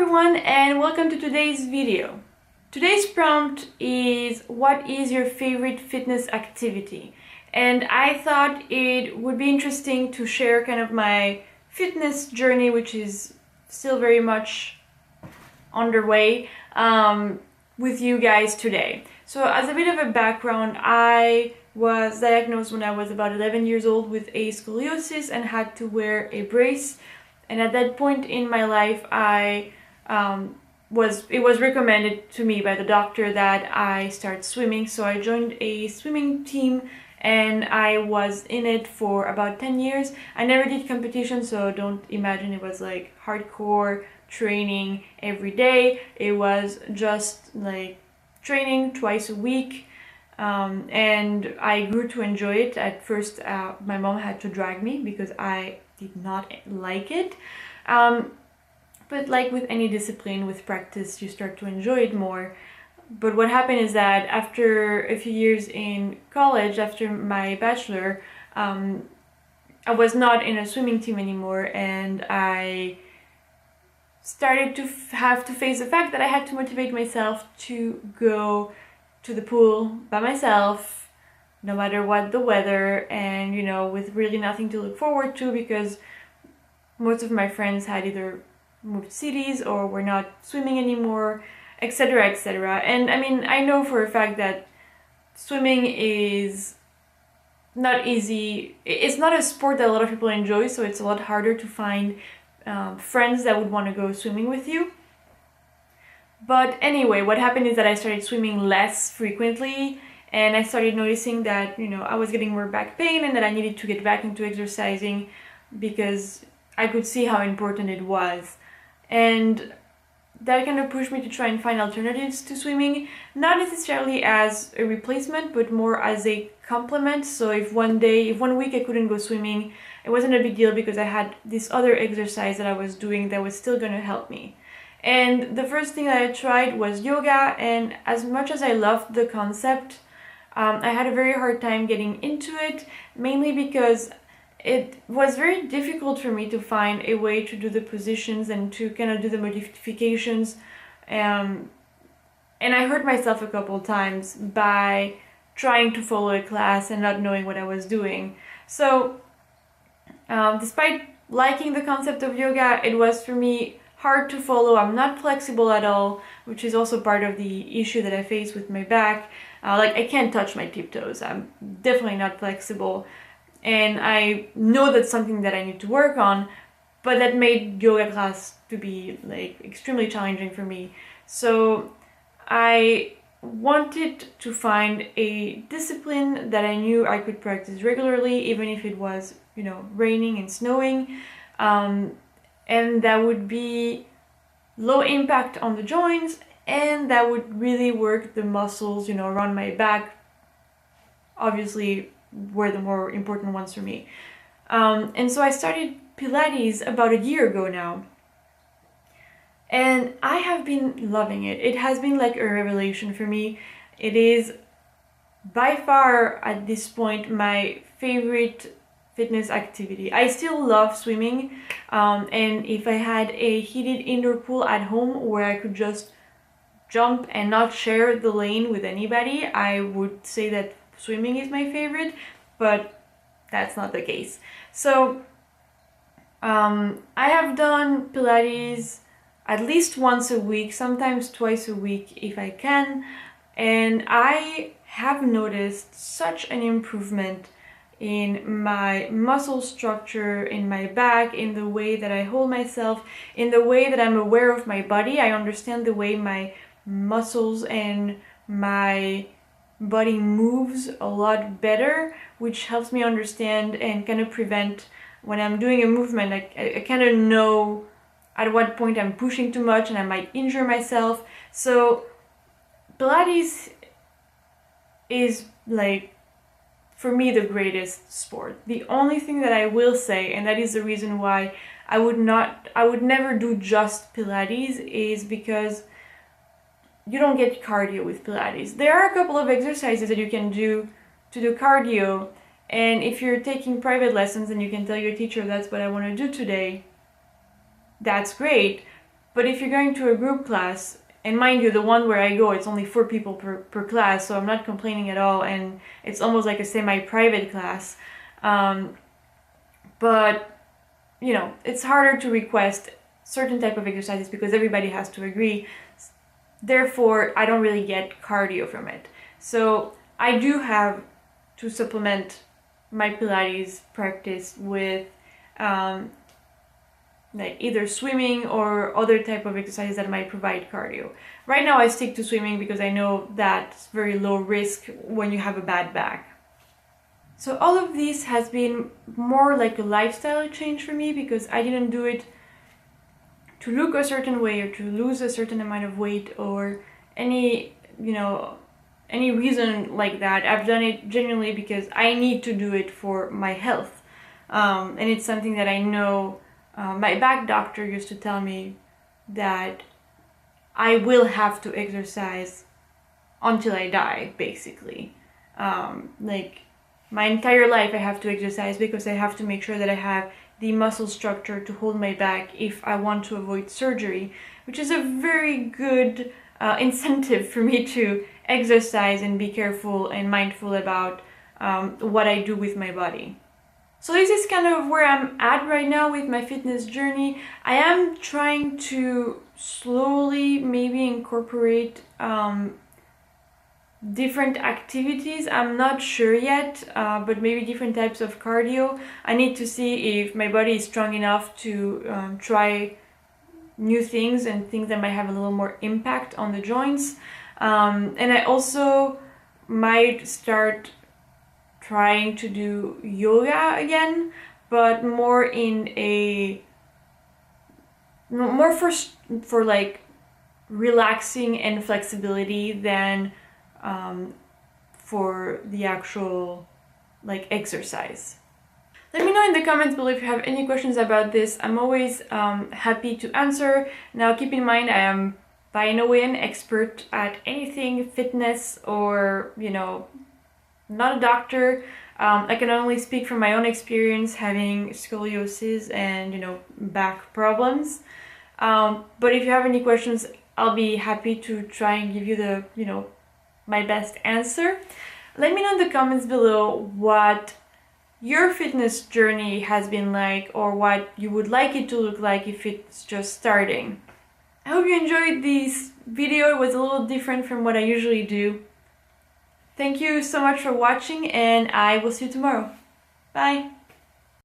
everyone, and welcome to today's video. Today's prompt is, what is your favorite fitness activity? And I thought it would be interesting to share kind of my fitness journey, which is still very much underway, with you guys today. So as a bit of a background, I was diagnosed when I was about 11 years old with a scoliosis and had to wear a brace. And at that point in my life, it was recommended to me by the doctor that I start swimming. So I joined a swimming team and I was in it for about 10 years. I never did competition, so don't imagine it was like hardcore training every day. It was just like training twice a week. And I grew to enjoy it. At first, my mom had to drag me because I did not like it. But like with any discipline, with practice, you start to enjoy it more. But what happened is that after a few years in college, after my bachelor, I was not in a swimming team anymore, and I started to have to face the fact that I had to motivate myself to go to the pool by myself, no matter what the weather, and with really nothing to look forward to, because most of my friends had either moved cities or were not swimming anymore, etc., etc. And I mean, I know for a fact that swimming is not easy. It's not a sport that a lot of people enjoy, so it's a lot harder to find friends that would want to go swimming with you. But anyway, what happened is that I started swimming less frequently, and I started noticing that I was getting more back pain and that I needed to get back into exercising because I could see how important it was. And that kind of pushed me to try and find alternatives to swimming, not necessarily as a replacement, but more as a complement. So if one week I couldn't go swimming, it wasn't a big deal because I had this other exercise that I was doing that was still going to help me. And the first thing that I tried was yoga, and as much as I loved the concept, I had a very hard time getting into it, mainly because it was very difficult for me to find a way to do the positions and to kind of do the modifications. And I hurt myself a couple times by trying to follow a class and not knowing what I was doing. So despite liking the concept of yoga, it was for me hard to follow. I'm not flexible at all, which is also part of the issue that I face with my back. Like, I can't touch my tiptoes. I'm definitely not flexible. And I know that's something that I need to work on, but that made yoga class to be like extremely challenging for me. So I wanted to find a discipline that I knew I could practice regularly, even if it was, raining and snowing. And that would be low impact on the joints, and that would really work the muscles, around my back. Obviously, were the more important ones for me. And so I started Pilates about a year ago now. And I have been loving it. It has been like a revelation for me. It is by far at this point my favorite fitness activity. I still love swimming, and if I had a heated indoor pool at home where I could just jump and not share the lane with anybody, I would say that swimming is my favorite, but that's not the case. So I have done Pilates at least once a week, sometimes twice a week if I can, and I have noticed such an improvement in my muscle structure, in my back, in the way that I hold myself, in the way that I'm aware of my body. I understand the way my muscles and my body moves a lot better, which helps me understand and kind of prevent when I'm doing a movement. I kind of know at what point I'm pushing too much and I might injure myself. So Pilates is like, for me, the greatest sport. The only thing that I will say, and that is the reason why I would never do just Pilates, is because you don't get cardio with Pilates. There are a couple of exercises that you can do to do cardio, and if you're taking private lessons and you can tell your teacher, that's what I want to do today, that's great. But if you're going to a group class, and mind you, the one where I go, it's only 4 people per class, so I'm not complaining at all, and it's almost like a semi-private class. But, you know, it's harder to request certain type of exercises because everybody has to agree. Therefore, I don't really get cardio from it. So I do have to supplement my Pilates practice with like either swimming or other type of exercises that might provide cardio. Right now I stick to swimming because I know that's very low risk when you have a bad back. So all of this has been more like a lifestyle change for me because I didn't do it to look a certain way or to lose a certain amount of weight or any, you know, any reason like that. I've done it genuinely because I need to do it for my health. And it's something that I know my back doctor used to tell me that I will have to exercise until I die, basically. Like my entire life I have to exercise because I have to make sure that I have the muscle structure to hold my back if I want to avoid surgery, which is a very good incentive for me to exercise and be careful and mindful about what I do with my body. So this is kind of where I'm at right now with my fitness journey. I am trying to slowly maybe incorporate different activities. I'm not sure yet, but maybe different types of cardio. I need to see if my body is strong enough to try new things and things that might have a little more impact on the joints. And I also might start trying to do yoga again, but more in a more for like relaxing and flexibility than for the actual like exercise. Let me know in the comments below if you have any questions about this. I'm always happy to answer. Now keep in mind I am by no way an expert at anything fitness or, you know, not a doctor. I can only speak from my own experience having scoliosis and, you know, back problems. But if you have any questions, I'll be happy to try and give you the, you know, my best answer. Let me know in the comments below what your fitness journey has been like or what you would like it to look like if it's just starting. I hope you enjoyed this video. It was a little different from what I usually do. Thank you so much for watching and I will see you tomorrow. Bye!